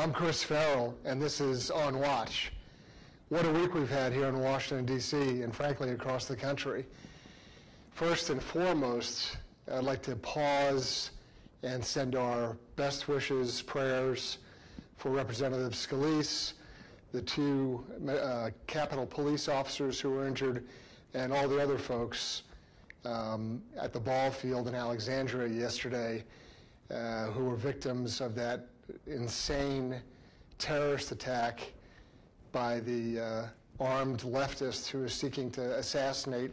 I'm Chris Farrell, and this is On Watch. What a week we've had here in Washington, D.C., and frankly, across the country. First and foremost, I'd like to pause and send our best wishes, prayers for Representative Scalise, the two Capitol Police officers who were injured, and all the other folks at the ball field in Alexandria yesterday who were victims of that insane terrorist attack by the armed leftist who is seeking to assassinate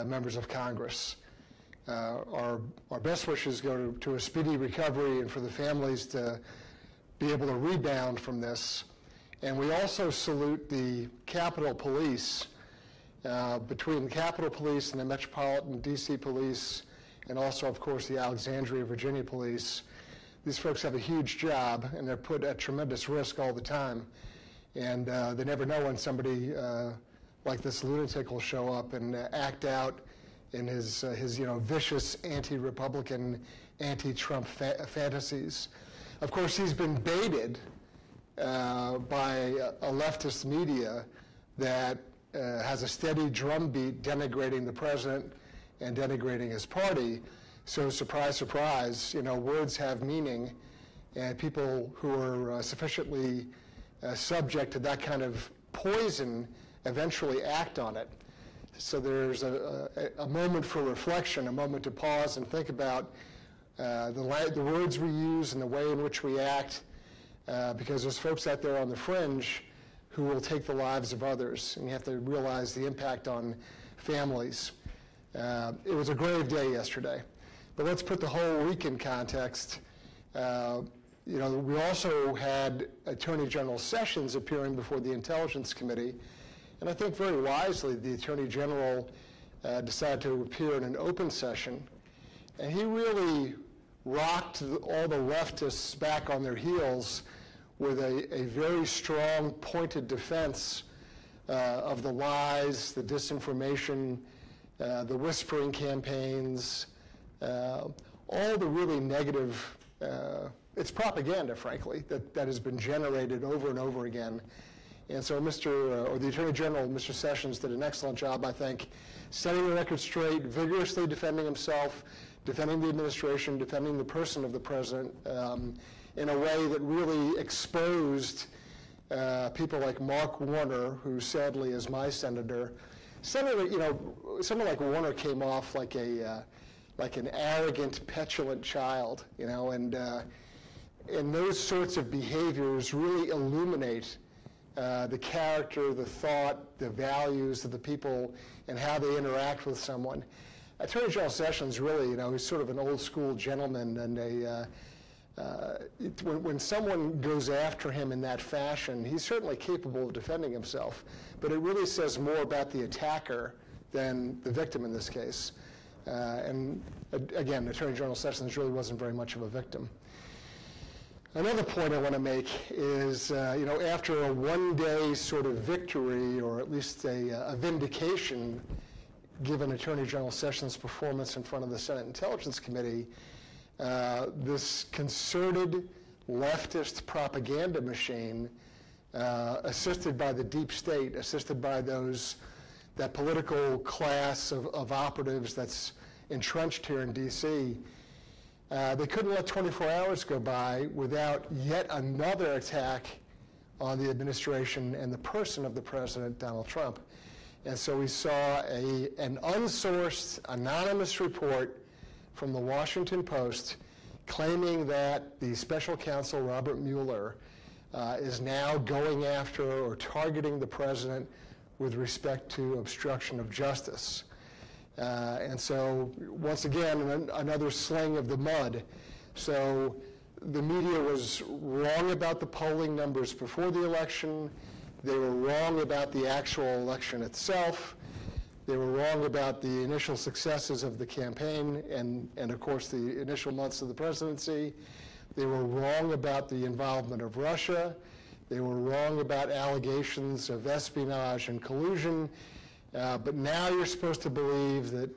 members of Congress. Our best wishes go to a speedy recovery and for the families to be able to rebound from this. And we also salute the Capitol Police, between the Capitol Police and the Metropolitan D.C. Police, and also, of course, the Alexandria, Virginia Police. These folks have a huge job, and they're put at tremendous risk all the time. And they never know when somebody like this lunatic will show up and act out in his vicious anti-Republican, anti-Trump fantasies. Of course, he's been baited by a leftist media that has a steady drumbeat denigrating the president and denigrating his party. So surprise, surprise, words have meaning, and people who are sufficiently subject to that kind of poison eventually act on it. So there's a moment for reflection, a moment to pause and think about the words we use and the way in which we act, because there's folks out there on the fringe who will take the lives of others, and you have to realize the impact on families. It was a grave day yesterday, but let's put the whole week in context. We also had Attorney General Sessions appearing before the Intelligence Committee, and I think very wisely the Attorney General decided to appear in an open session, and he really rocked all the leftists back on their heels with a very strong, pointed defense of the lies, the disinformation, the whispering campaigns, all the really negative, it's propaganda, frankly, that has been generated over and over again. And so the Attorney General, Mr. Sessions, did an excellent job, I think, setting the record straight, vigorously defending himself, defending the administration, defending the person of the president, in a way that really exposed people like Mark Warner, who sadly is my senator. Someone like Warner came off like an arrogant, petulant child, and those sorts of behaviors really illuminate the character, the thought, the values of the people, and how they interact with someone. Attorney General Sessions really, he's sort of an old school gentleman, and when someone goes after him in that fashion, he's certainly capable of defending himself, but it really says more about the attacker than the victim in this case. And again, Attorney General Sessions really wasn't very much of a victim. Another point I want to make is, after a one-day sort of victory, or at least a vindication, given Attorney General Sessions' performance in front of the Senate Intelligence Committee, this concerted leftist propaganda machine, assisted by the deep state, assisted by that political class of operatives that's entrenched here in D.C., they couldn't let 24 hours go by without yet another attack on the administration and the person of the president, Donald Trump. And so we saw an unsourced, anonymous report from the Washington Post claiming that the special counsel, Robert Mueller, is now going after or targeting the president with respect to obstruction of justice. And so, once again, another sling of the mud. So the media was wrong about the polling numbers before the election. They were wrong about the actual election itself. They were wrong about the initial successes of the campaign and of course, the initial months of the presidency. They were wrong about the involvement of Russia. They were wrong about allegations of espionage and collusion. But now you're supposed to believe that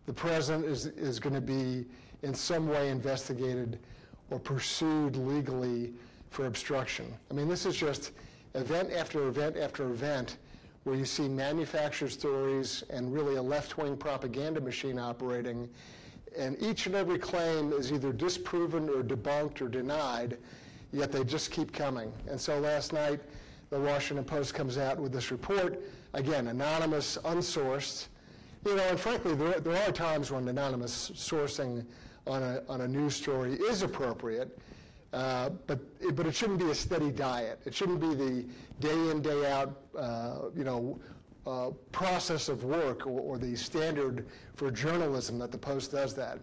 the president is going to be in some way investigated or pursued legally for obstruction. I mean, this is just event after event after event where you see manufactured stories and really a left-wing propaganda machine operating, and each and every claim is either disproven or debunked or denied, yet they just keep coming. And so last night, the Washington Post comes out with this report, again, anonymous, unsourced. You know, and frankly, there are times when anonymous sourcing on a news story is appropriate, but it shouldn't be a steady diet. It shouldn't be the day in, day out, process of work or the standard for journalism that the Post does that.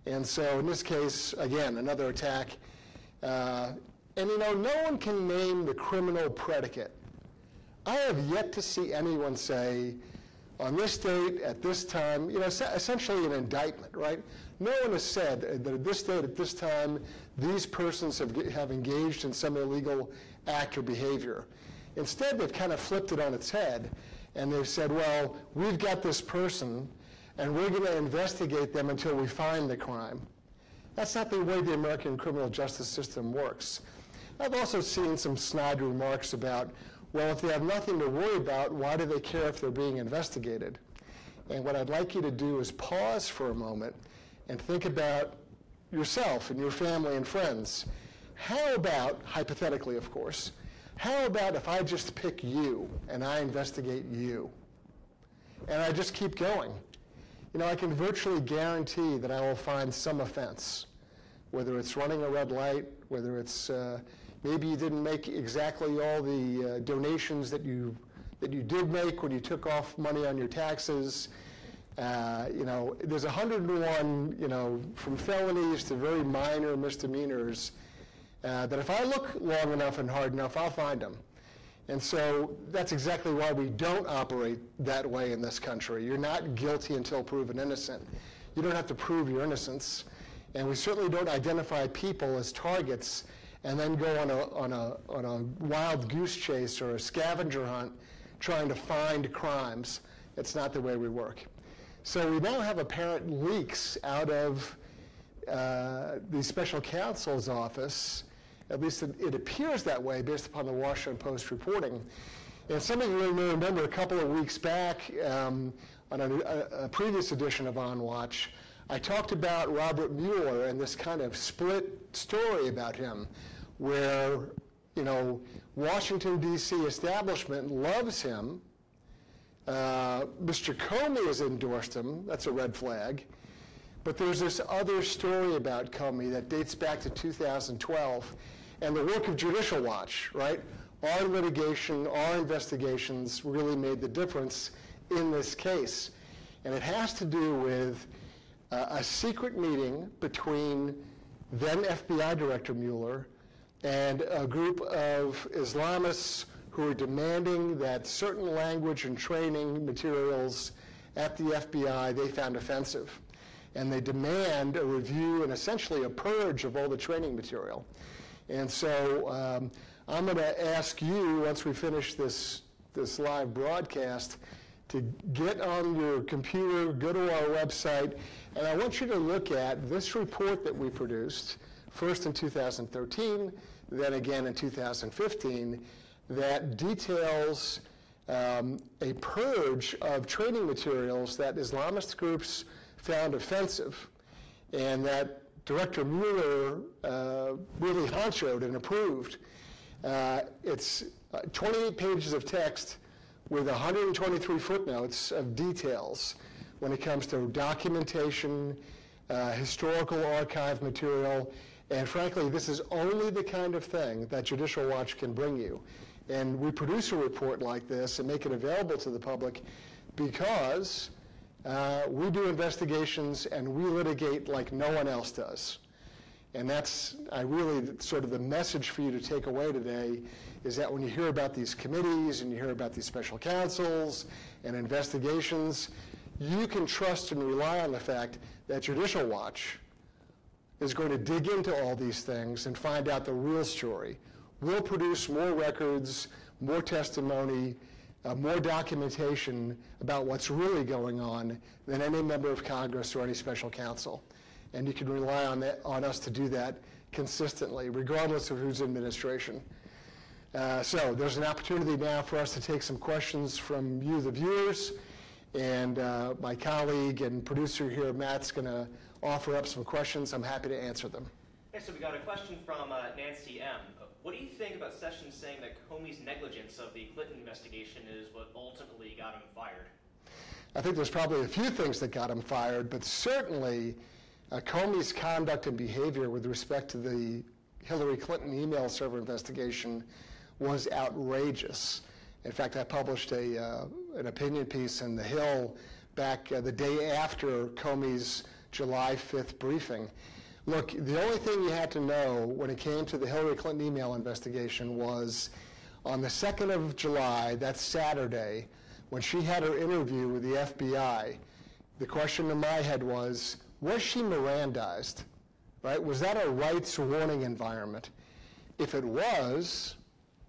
And so in this case, again, another attack. And you know, no one can name the criminal predicate. I have yet to see anyone say, on this date, at this time, you know, essentially an indictment, right? No one has said that at this date, at this time, these persons have engaged in some illegal act or behavior. Instead, they've kind of flipped it on its head, and they've said, well, we've got this person, and we're going to investigate them until we find the crime. That's not the way the American criminal justice system works. I've also seen some snide remarks about, well, if they have nothing to worry about, why do they care if they're being investigated? And what I'd like you to do is pause for a moment and think about yourself and your family and friends. How about, hypothetically of course, how about if I just pick you and I investigate you? And I just keep going. You know, I can virtually guarantee that I will find some offense, whether it's running a red light, whether it's maybe you didn't make exactly all the donations that you did make when you took off money on your taxes. You know, there's 101, you know, from felonies to very minor misdemeanors, that if I look long enough and hard enough, I'll find them. And so that's exactly why we don't operate that way in this country. You're not guilty until proven innocent. You don't have to prove your innocence. And we certainly don't identify people as targets and then go on a wild goose chase or a scavenger hunt trying to find crimes. It's not the way we work. So we now have apparent leaks out of the special counsel's office. At least it appears that way based upon the Washington Post reporting. And some of you may remember a couple of weeks back on a previous edition of On Watch, I talked about Robert Mueller and this kind of split story about him where, you know, Washington, D.C. establishment loves him. Mr. Comey has endorsed him. That's a red flag. But there's this other story about Comey that dates back to 2012 and the work of Judicial Watch, right? Our litigation, our investigations really made the difference in this case. And it has to do with a secret meeting between then FBI Director Mueller and a group of Islamists who are demanding that certain language and training materials at the FBI they found offensive. And they demand a review and essentially a purge of all the training material. And so I'm going to ask you, once we finish this live broadcast, to get on your computer, go to our website, and I want you to look at this report that we produced, first in 2013, then again in 2015, that details a purge of training materials that Islamist groups found offensive, and that Director Mueller really honchoed and approved. It's 28 pages of text with 123 footnotes of details when it comes to documentation, historical archive material, and frankly, this is only the kind of thing that Judicial Watch can bring you. And we produce a report like this and make it available to the public because we do investigations and we litigate like no one else does. And that's really sort of the message for you to take away today, is that when you hear about these committees and you hear about these special counsels and investigations, you can trust and rely on the fact that Judicial Watch is going to dig into all these things and find out the real story. We'll produce more records, more testimony, more documentation about what's really going on than any member of Congress or any special counsel. And you can rely on us to do that consistently, regardless of whose administration. So there's an opportunity now for us to take some questions from you, the viewers, and my colleague and producer here, Matt's going to offer up some questions. I'm happy to answer them. Okay, so we got a question from Nancy M. What do you think about Sessions saying that Comey's negligence of the Clinton investigation is what ultimately got him fired? I think there's probably a few things that got him fired, but certainly Comey's conduct and behavior with respect to the Hillary Clinton email server investigation was outrageous. In fact, I published an opinion piece in The Hill back the day after Comey's July 5th briefing. Look, the only thing you had to know when it came to the Hillary Clinton email investigation was on the 2nd of July, that's Saturday, when she had her interview with the FBI, the question in my head was she Mirandized, right? Was that a rights warning environment? If it was,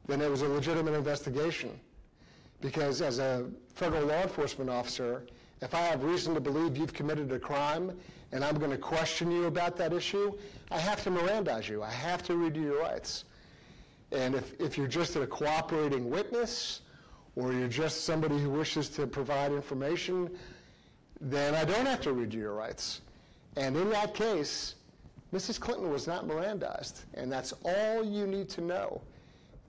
then it was a legitimate investigation. Because as a federal law enforcement officer, if I have reason to believe you've committed a crime and I'm going to question you about that issue, I have to Mirandize you. I have to read you your rights. And if you're just a cooperating witness or you're just somebody who wishes to provide information, then I don't have to read you your rights. And in that case, Mrs. Clinton was not Mirandized, and that's all you need to know.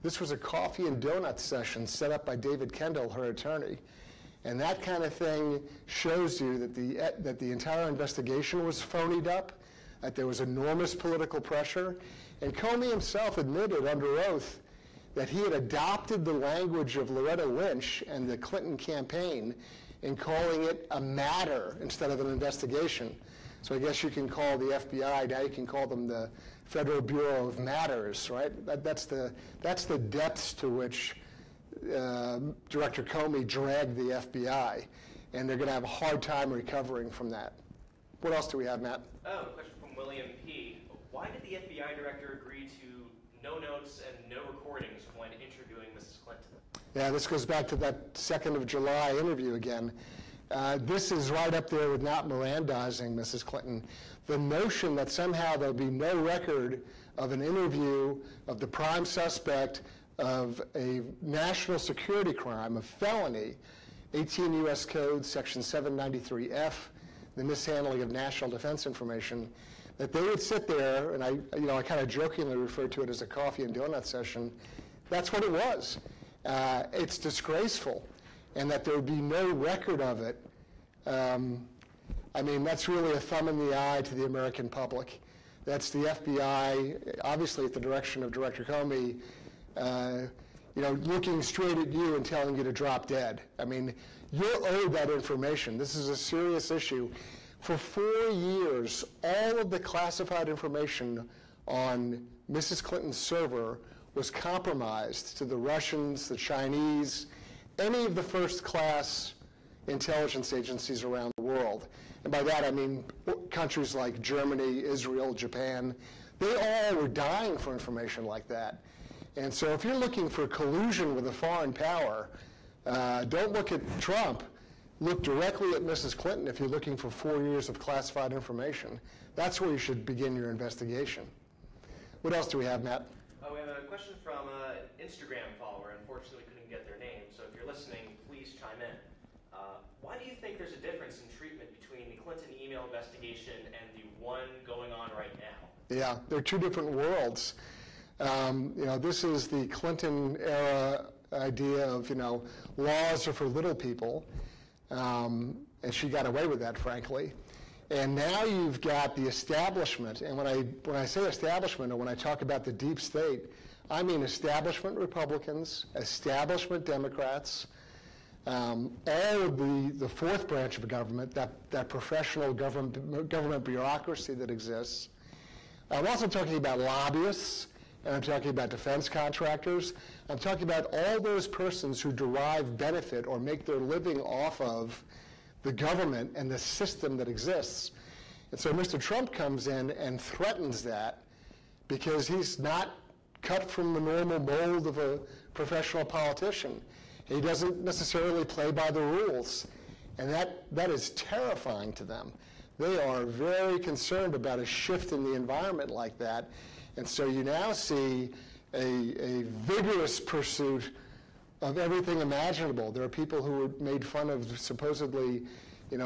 This was a coffee and donut session set up by David Kendall, her attorney. And that kind of thing shows you that the entire investigation was phonied up, that there was enormous political pressure. And Comey himself admitted under oath that he had adopted the language of Loretta Lynch and the Clinton campaign in calling it a matter instead of an investigation. So I guess you can call the FBI, now you can call them the Federal Bureau of Matters, right? That's the depths to which Director Comey dragged the FBI, and they're going to have a hard time recovering from that. What else do we have, Matt? Oh, a question from William P. Why did the FBI director agree to no notes and no recordings when interviewing Mrs. Clinton? Yeah, this goes back to that 2nd of July interview again. This is right up there with not Mirandizing Mrs. Clinton. The notion that somehow there'll be no record of an interview of the prime suspect of a national security crime, a felony, 18 U.S. Code, Section 793F, the mishandling of national defense information, that they would sit there, and I kind of jokingly referred to it as a coffee and donut session. That's what it was. It's disgraceful, and that there would be no record of it. I mean, that's really a thumb in the eye to the American public. That's the FBI, obviously at the direction of Director Comey, looking straight at you and telling you to drop dead. I mean, you're owed that information. This is a serious issue. For 4 years, all of the classified information on Mrs. Clinton's server was compromised to the Russians, the Chinese, any of the first-class intelligence agencies around the world. And by that I mean countries like Germany, Israel, Japan. They all were dying for information like that. And so if you're looking for collusion with a foreign power, don't look at Trump. Look directly at Mrs. Clinton if you're looking for 4 years of classified information. That's where you should begin your investigation. What else do we have, Matt? We have a question from an Instagram follower. Unfortunately, we couldn't get their name. So if you're listening, please chime in. Why do you think there's a difference in treatment between the Clinton email investigation and the one going on right now? Yeah, they're two different worlds. This is the Clinton era idea of, laws are for little people. And she got away with that, frankly. And now you've got the establishment. And when I say establishment, or when I talk about the deep state, I mean establishment Republicans, establishment Democrats, all of the fourth branch of government, that professional government bureaucracy that exists. I'm also talking about lobbyists, and I'm talking about defense contractors. I'm talking about all those persons who derive benefit or make their living off of the government and the system that exists. And so Mr. Trump comes in and threatens that because he's not cut from the normal mold of a professional politician. He doesn't necessarily play by the rules. And that is terrifying to them. They are very concerned about a shift in the environment like that. And so you now see a vigorous pursuit of everything imaginable. There are people who made fun of supposedly,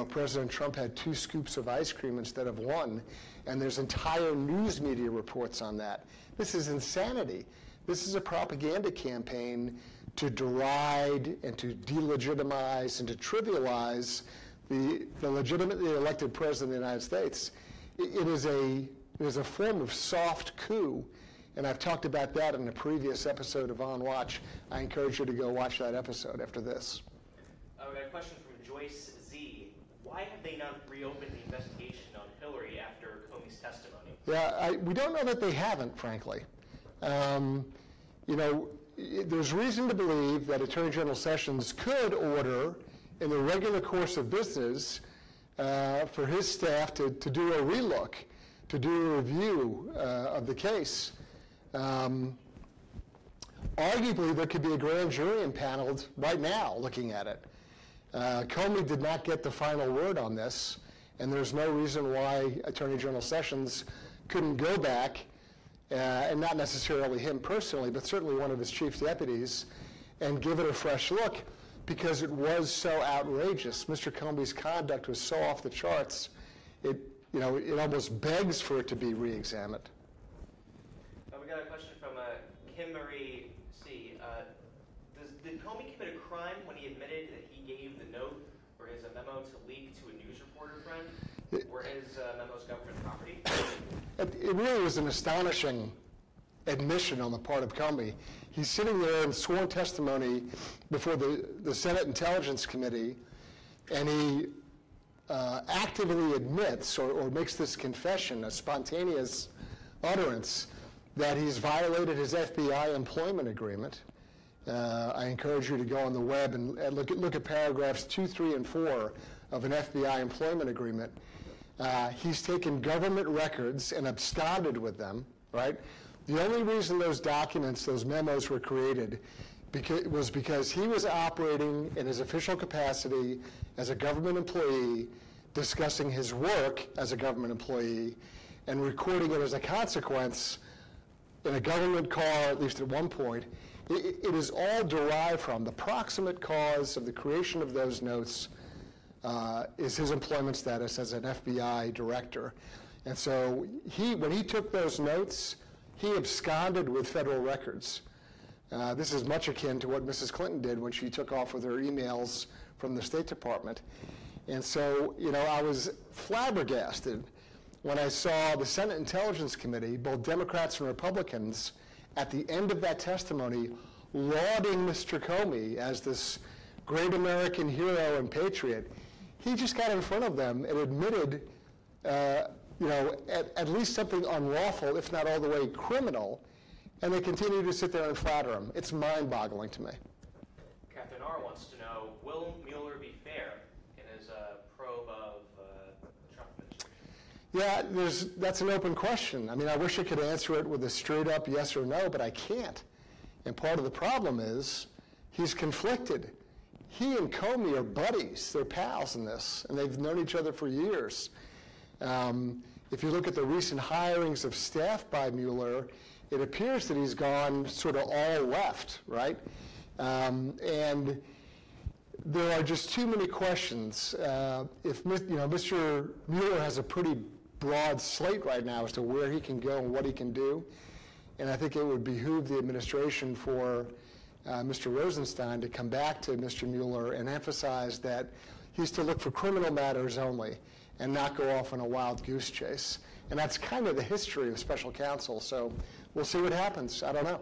President Trump had 2 scoops of ice cream instead of 1, and there's entire news media reports on that. This is insanity. This is a propaganda campaign to deride and to delegitimize and to trivialize the legitimately elected president of the United States. It is a form of soft coup, and I've talked about that in a previous episode of On Watch. I encourage you to go watch that episode after this. We got a question from Joyce Z. Why have they not reopened the investigation on Hillary after Comey's testimony? Yeah, we don't know that they haven't, frankly. There's reason to believe that Attorney General Sessions could order, in the regular course of business, for his staff to do a relook, to do a review of the case. Arguably, there could be a grand jury impaneled right now looking at it. Comey did not get the final word on this, and there's no reason why Attorney General Sessions couldn't go back, and not necessarily him personally, but certainly one of his chief deputies, and give it a fresh look, because it was so outrageous. Mr. Comey's conduct was so off the charts, it almost begs for it to be re-examined. We got a question from Kim Marie C. Did Comey commit a crime when he admitted that he gave the note or his memo to leak to a news reporter friend? Were his memos government property? It really was an astonishing admission on the part of Comey. He's sitting there in sworn testimony before the Senate Intelligence Committee, and he actively admits or makes this confession, a spontaneous utterance, that he's violated his FBI employment agreement. I encourage you to go on the web and look at paragraphs 2, 3, and 4 of an FBI employment agreement. He's taken government records and absconded with them, right? The only reason those documents, those memos were created was because he was operating in his official capacity as a government employee, discussing his work as a government employee, and recording it as a consequence in a government car, at least at one point. It is all derived from the proximate cause of the creation of those notes is his employment status as an FBI director. And so when he took those notes, he absconded with federal records. This is much akin to what Mrs. Clinton did when she took off with her emails from the State Department. And so, I was flabbergasted when I saw the Senate Intelligence Committee, both Democrats and Republicans, at the end of that testimony, lauding Mr. Comey as this great American hero and patriot. He just got in front of them and admitted, at least something unlawful, if not all the way criminal, and they continue to sit there and flatter him. It's mind-boggling to me. Catherine R. wants to know, will Mueller be fair in his probe of the Trump administration? Yeah, that's an open question. I mean, I wish I could answer it with a straight-up yes or no, but I can't. And part of the problem is he's conflicted. He and Comey are buddies. They're pals in this, and they've known each other for years. If you look at the recent hirings of staff by Mueller, it appears that he's gone sort of all left, right? And there are just too many questions. If Mr. Mueller has a pretty broad slate right now as to where he can go and what he can do, and I think it would behoove the administration for Mr. Rosenstein to come back to Mr. Mueller and emphasize that he's to look for criminal matters only and not go off on a wild goose chase. And that's kind of the history of special counsel, so we'll see what happens. I don't know.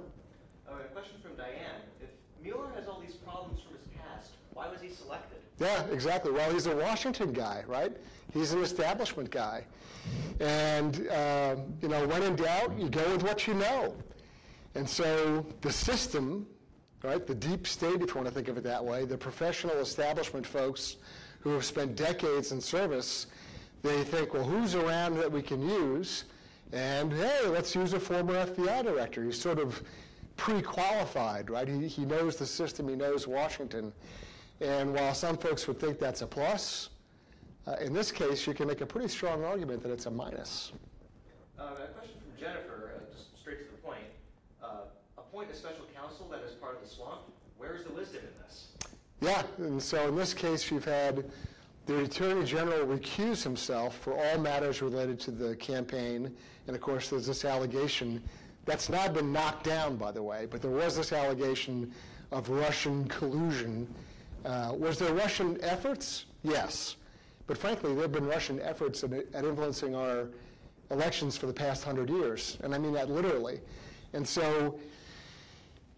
A question from Diane. If Mueller has all these problems from his past, why was he selected? Yeah, exactly. Well, he's a Washington guy, right? He's an establishment guy. And, when in doubt, you go with what you know. And so the system, right, the deep state, if you want to think of it that way, the professional establishment folks who have spent decades in service, they think, well, who's around that we can use? And, hey, let's use a former FBI director. He's sort of pre-qualified, right? He knows the system. He knows Washington. And while some folks would think that's a plus, in this case, you can make a pretty strong argument that it's a minus. A question from Jennifer, just special counsel that is part of the swamp? Where is the wisdom in this? Yeah, and so in this case, you've had the Attorney General recuse himself for all matters related to the campaign, and of course there's this allegation that's not been knocked down, by the way, but there was this allegation of Russian collusion. Was there Russian efforts? Yes. But frankly, there have been Russian efforts at influencing our elections for the past 100 years, and I mean that literally. And so,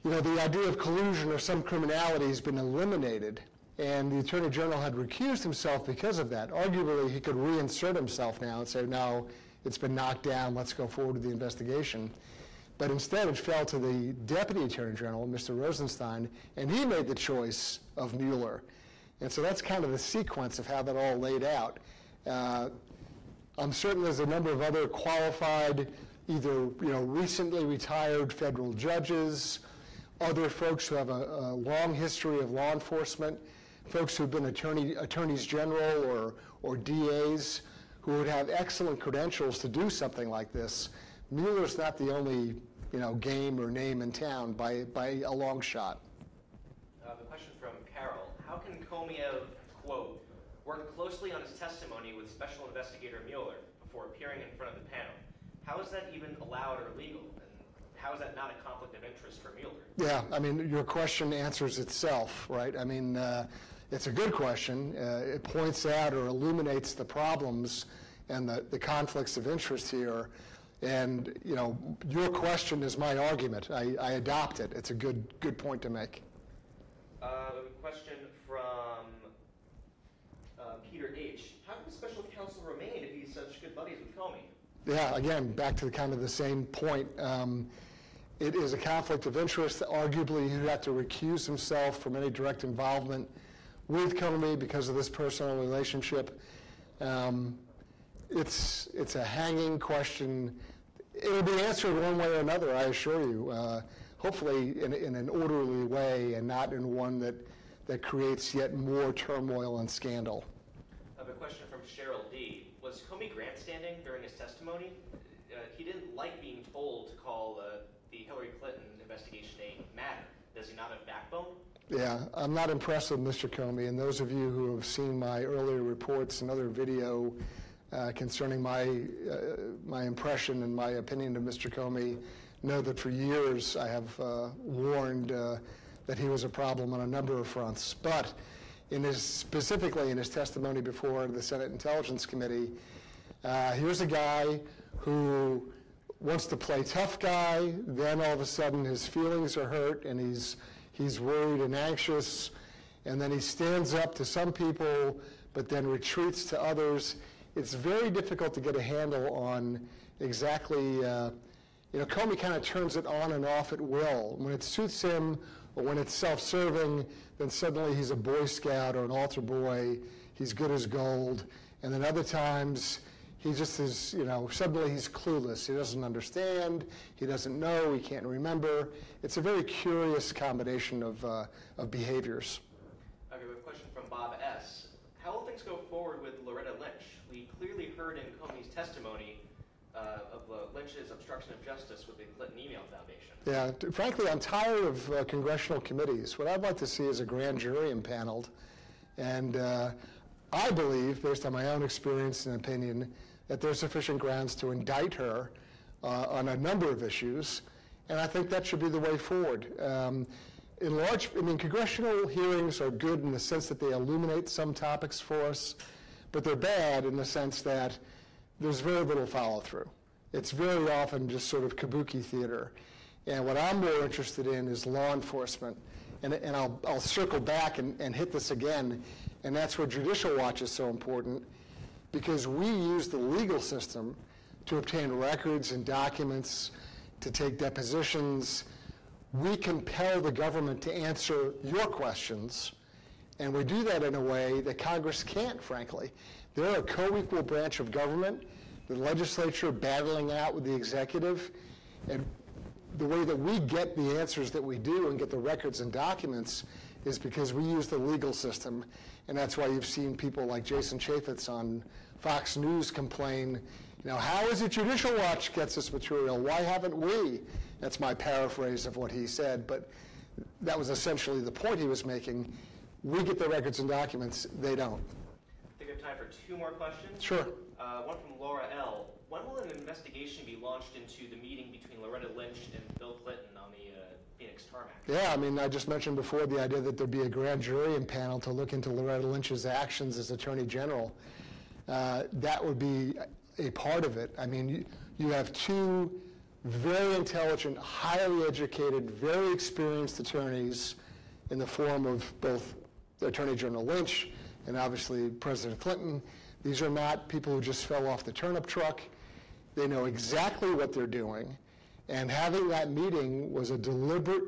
you know, the idea of collusion or some criminality has been eliminated, and the Attorney General had recused himself because of that. Arguably, he could reinsert himself now and say, no, it's been knocked down, let's go forward with the investigation. But instead, it fell to the Deputy Attorney General, Mr. Rosenstein, and he made the choice of Mueller. And so that's kind of the sequence of how that all laid out. I'm certain there's a number of other qualified, either recently retired federal judges, other folks who have a long history of law enforcement, folks who've been attorneys general or DAs who would have excellent credentials to do something like this. Mueller's not the only game or name in town by a long shot. The question from Carol: how can Comey have, quote, worked closely on his testimony with Special Investigator Mueller before appearing in front of the panel? How is that even allowed or legal? And how is that not a conflict of interest for Mueller? Yeah, I mean, your question answers itself, right? I mean, it's a good question. It points out or illuminates the problems and the conflicts of interest here. And, your question is my argument. I adopt it. It's a good point to make. A question from Peter H. How can the special counsel remain if he's such good buddies with Comey? Yeah, again, back to kind of the same point. It is a conflict of interest. Arguably, he'd have to recuse himself from any direct involvement with Comey because of this personal relationship. It's a hanging question. It'll be answered one way or another, I assure you, hopefully in an orderly way and not in one that creates yet more turmoil and scandal. I have a question from Cheryl D. Was Comey grandstanding during his testimony? He didn't like being told to call the Hillary Clinton investigation a matter. Does he not have backbone? Yeah, I'm not impressed with Mr. Comey, and those of you who have seen my earlier reports and other video concerning my impression and my opinion of Mr. Comey know that for years I have warned that he was a problem on a number of fronts. But specifically in his testimony before the Senate Intelligence Committee, here's a guy who wants to play tough guy, then all of a sudden his feelings are hurt and he's worried and anxious, and then he stands up to some people but then retreats to others. It's very difficult to get a handle on exactly, Comey kind of turns it on and off at will. When it suits him or when it's self-serving, then suddenly he's a Boy Scout or an altar boy, he's good as gold, and then other times he just is, suddenly he's clueless. He doesn't understand, he doesn't know, he can't remember. It's a very curious combination of behaviors. Okay, we have a question from Bob S. How will things go forward with Loretta Lynch? We clearly heard in Comey's testimony of Lynch's obstruction of justice with the Clinton Email Foundation. Yeah, frankly, I'm tired of congressional committees. What I'd like to see is a grand jury impaneled. And I believe, based on my own experience and opinion, that there's sufficient grounds to indict her on a number of issues. And I think that should be the way forward. Congressional hearings are good in the sense that they illuminate some topics for us, but they're bad in the sense that there's very little follow-through. It's very often just sort of kabuki theater. And what I'm more interested in is law enforcement. And I'll circle back and hit this again, and that's where Judicial Watch is so important, because we use the legal system to obtain records and documents, to take depositions. We compel the government to answer your questions, and we do that in a way that Congress can't, frankly. They're a co-equal branch of government, the legislature battling out with the executive, and the way that we get the answers that we do and get the records and documents is because we use the legal system, and that's why you've seen people like Jason Chaffetz on Fox News complain, how is it Judicial Watch gets this material? Why haven't we? That's my paraphrase of what he said, but that was essentially the point he was making. We get the records and documents, they don't. I think we have time for 2 more questions. Sure. One from Laura L. When will an investigation be launched into the meeting between Loretta Lynch and Bill Clinton on the Phoenix tarmac? Yeah, I mean, I just mentioned before the idea that there'd be a grand jury panel to look into Loretta Lynch's actions as Attorney General. That would be a part of it. I mean, you have 2 very intelligent, highly educated, very experienced attorneys in the form of both Attorney General Lynch and obviously President Clinton. These are not people who just fell off the turnip truck. They know exactly what they're doing. And having that meeting was a deliberate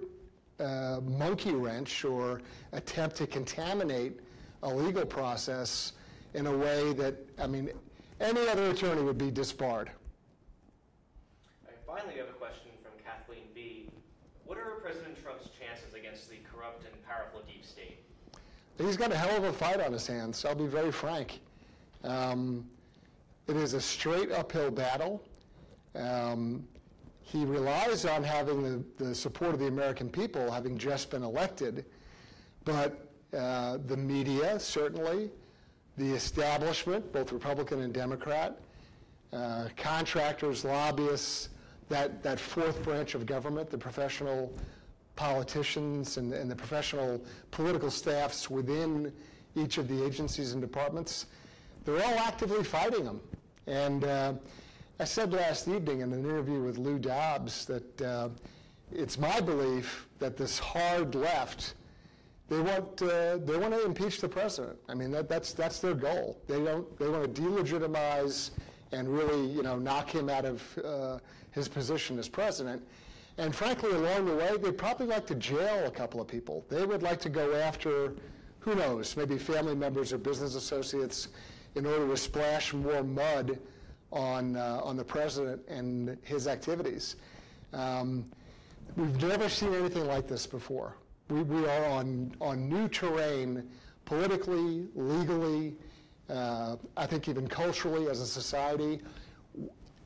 monkey wrench or attempt to contaminate a legal process in a way that, I mean, any other attorney would be disbarred. Finally, we have a question from Kathleen B. What are President Trump's chances against the corrupt and powerful deep state? He's got a hell of a fight on his hands, I'll be very frank. It is a straight uphill battle. He relies on having the support of the American people, having just been elected, but the media, certainly, the establishment, both Republican and Democrat, contractors, lobbyists, that fourth branch of government, the professional politicians and the professional political staffs within each of the agencies and departments, they're all actively fighting him. And I said last evening in an interview with Lou Dobbs that it's my belief that this hard left, they want to impeach the president. I mean, that's their goal. They want to delegitimize and really, knock him out of his position as president. And frankly, along the way, they'd probably like to jail a couple of people. They would like to go after, who knows, maybe family members or business associates in order to splash more mud on the president and his activities. We've never seen anything like this before. We are on new terrain, politically, legally, I think even culturally as a society.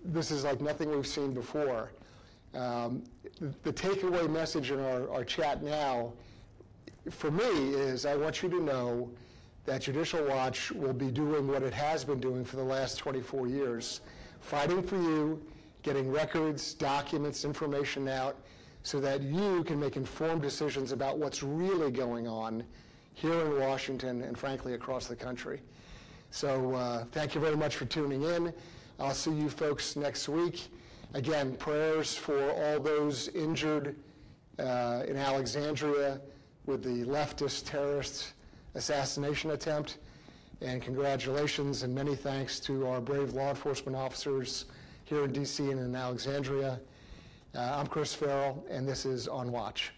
This is like nothing we've seen before. The takeaway message in our chat now, for me, is I want you to know that Judicial Watch will be doing what it has been doing for the last 24 years, fighting for you, getting records, documents, information out, so that you can make informed decisions about what's really going on here in Washington and, frankly, across the country. So thank you very much for tuning in. I'll see you folks next week. Again, prayers for all those injured in Alexandria with the leftist terrorist assassination attempt. And congratulations and many thanks to our brave law enforcement officers here in D.C. and in Alexandria. I'm Chris Farrell, and this is On Watch.